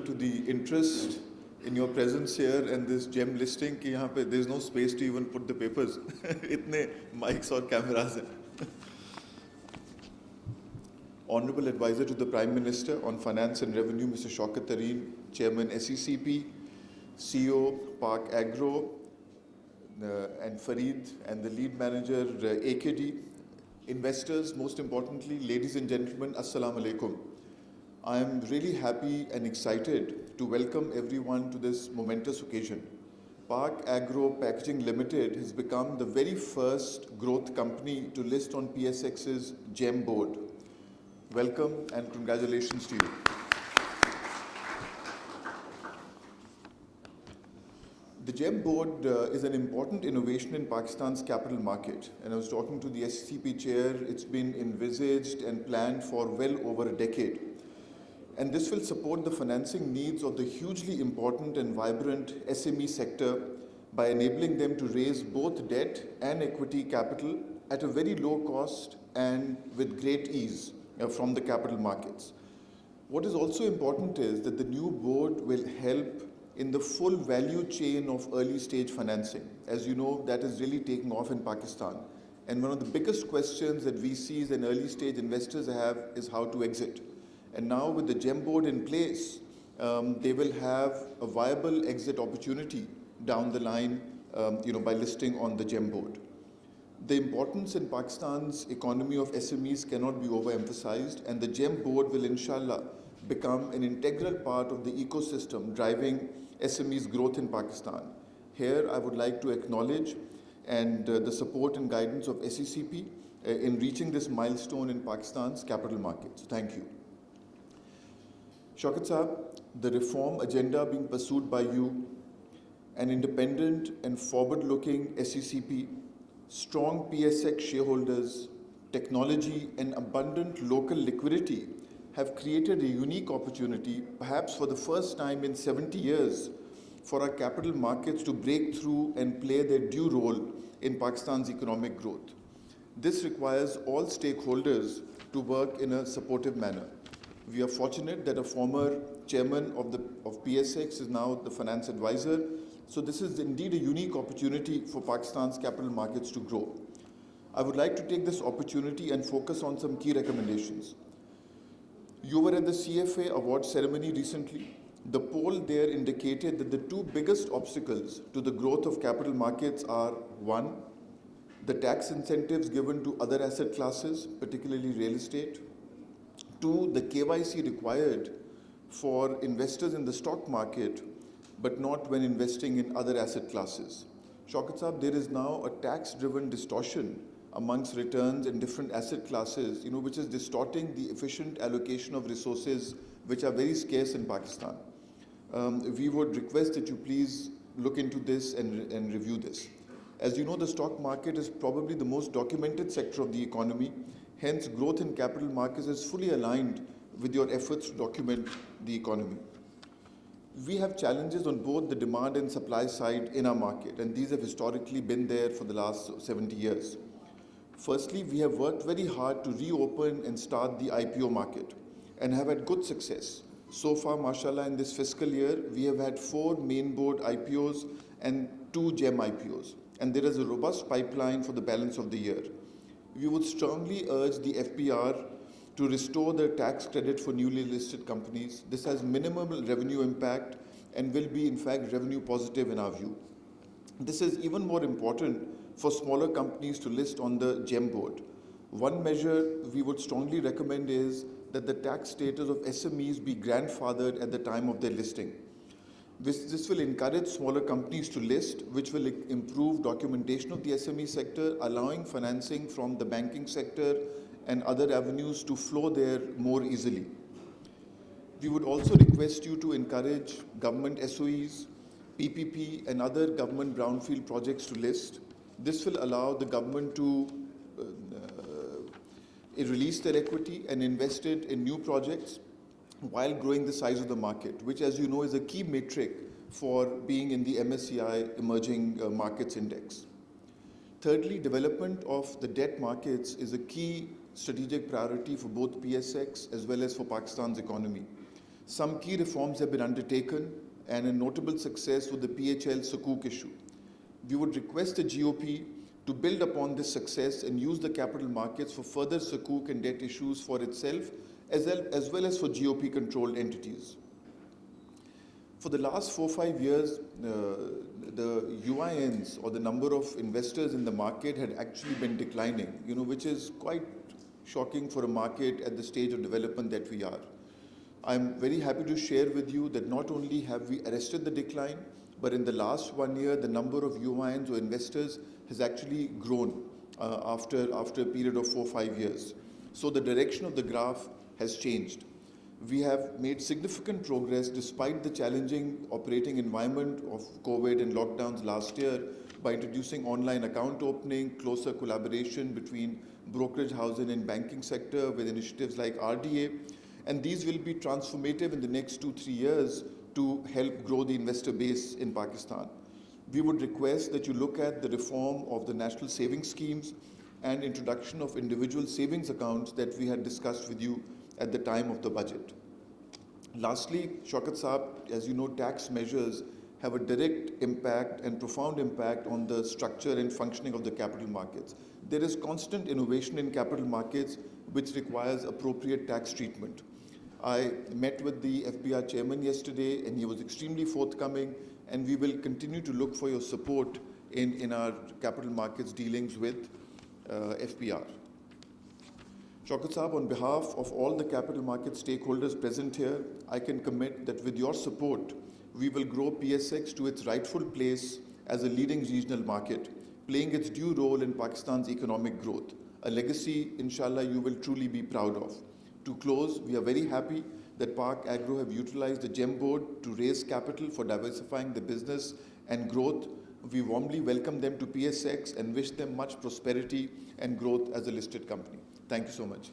to the interest in your presence here and this GEM listing कि यहाँ पे there is no space to even put the papers. इतने mics और cameras हैं. Honorable Advisor to the Prime Minister on Finance and Revenue, Mr. Shaukat Tareen, Chairman SECP, CEO Park Agro, and Fareed, and the lead manager AKD, investors, most importantly, ladies and gentlemen, Assalamu Alaikum. I am really happy and excited to welcome everyone to this momentous occasion. Park Agro Packaging Limited has become the very first growth company to list on PSX's GEM board. Welcome and congratulations to you. The GEM board is an important innovation in Pakistan's capital market, and I was talking to the SCP chair. It's been envisaged and planned for well over a decade. And this will support the financing needs of the hugely important and vibrant SME sector by enabling them to raise both debt and equity capital at a very low cost and with great ease from the capital markets. What is also important is that the new board will help in the full value chain of early stage financing. As you know, that is really taking off in Pakistan. And one of the biggest questions that VCs and early stage investors have is how to exit. And now with the GEM board in place, they will have a viable exit opportunity down the line by listing on the GEM board. The importance in Pakistan's economy of SMEs cannot be overemphasized, and the GEM board will inshallah become an integral part of the ecosystem driving SMEs growth in Pakistan. Here I would like to acknowledge the support and guidance of SECP in reaching this milestone in Pakistan's capital markets. Thank you. Shaukat Saab, the reform agenda being pursued by you, an independent and forward-looking SECP, strong PSX shareholders, technology and abundant local liquidity have created a unique opportunity, perhaps for the first time in 70 years, for our capital markets to break through and play their due role in Pakistan's economic growth. This requires all stakeholders to work in a supportive manner. We are fortunate that a former chairman of PSX is now the finance advisor. So this is indeed a unique opportunity for Pakistan's capital markets to grow. I would like to take this opportunity and focus on some key recommendations. You were at the CFA award ceremony recently. The poll there indicated that the two biggest obstacles to the growth of capital markets are: one, the tax incentives given to other asset classes, particularly real estate; two, the KYC required for investors in the stock market, but not when investing in other asset classes. Shaukat Saab, there is now a tax-driven distortion amongst returns in different asset classes, which is distorting the efficient allocation of resources which are very scarce in Pakistan. We would request that you please look into this and review this. As you know, the stock market is probably the most documented sector of the economy. Hence, growth in capital markets is fully aligned with your efforts to document the economy. We have challenges on both the demand and supply side in our market, and these have historically been there for the last 70 years. Firstly, we have worked very hard to reopen and start the IPO market and have had good success. So far, mashallah, in this fiscal year, we have had 4 main board IPOs and 2 GEM IPOs, and there is a robust pipeline for the balance of the year. We would strongly urge the FPR to restore the tax credit for newly listed companies. This has minimal revenue impact and will be, in fact, revenue positive in our view. This is even more important for smaller companies to list on the GEM board. One measure we would strongly recommend is that the tax status of SMEs be grandfathered at the time of their listing. This will encourage smaller companies to list, which will improve documentation of the SME sector, allowing financing from the banking sector and other avenues to flow there more easily. We would also request you to encourage government SOEs, PPP and other government brownfield projects to list. This will allow the government to release their equity and invest it in new projects while growing the size of the market, which, as you know, is a key metric for being in the MSCI Emerging Markets Index. Thirdly, development of the debt markets is a key strategic priority for both PSX as well as for Pakistan's economy. Some key reforms have been undertaken, and a notable success was the PHL Sukuk issue. We would request the GOP to build upon this success and use the capital markets for further Sukuk and debt issues for itself as well as for GOP-controlled entities. For the last 4-5 years, the UINs, or the number of investors in the market, had actually been declining, which is quite shocking for a market at the stage of development that we are. I'm very happy to share with you that not only have we arrested the decline, but in the last 1 year, the number of UINs or investors has actually grown after a period of 4-5 years. So the direction of the graph has changed. We have made significant progress despite the challenging operating environment of COVID and lockdowns last year by introducing online account opening, closer collaboration between brokerage houses and banking sector with initiatives like RDA. And these will be transformative in the next 2-3 years to help grow the investor base in Pakistan. We would request that you look at the reform of the national savings schemes and introduction of individual savings accounts that we had discussed with you at the time of the budget. Lastly, Shaukat Saab, as you know, tax measures have a direct impact and profound impact on the structure and functioning of the capital markets. There is constant innovation in capital markets which requires appropriate tax treatment. I met with the FBR chairman yesterday and he was extremely forthcoming, and we will continue to look for your support in our capital markets dealings with FBR. Shaukat Saab, on behalf of all the capital market stakeholders present here, I can commit that with your support, we will grow PSX to its rightful place as a leading regional market, playing its due role in Pakistan's economic growth, a legacy, inshallah, you will truly be proud of. To close, we are very happy that Pak Agro have utilized the GEM board to raise capital for diversifying the business and growth. We warmly welcome them to PSX and wish them much prosperity and growth as a listed company. Thank you so much.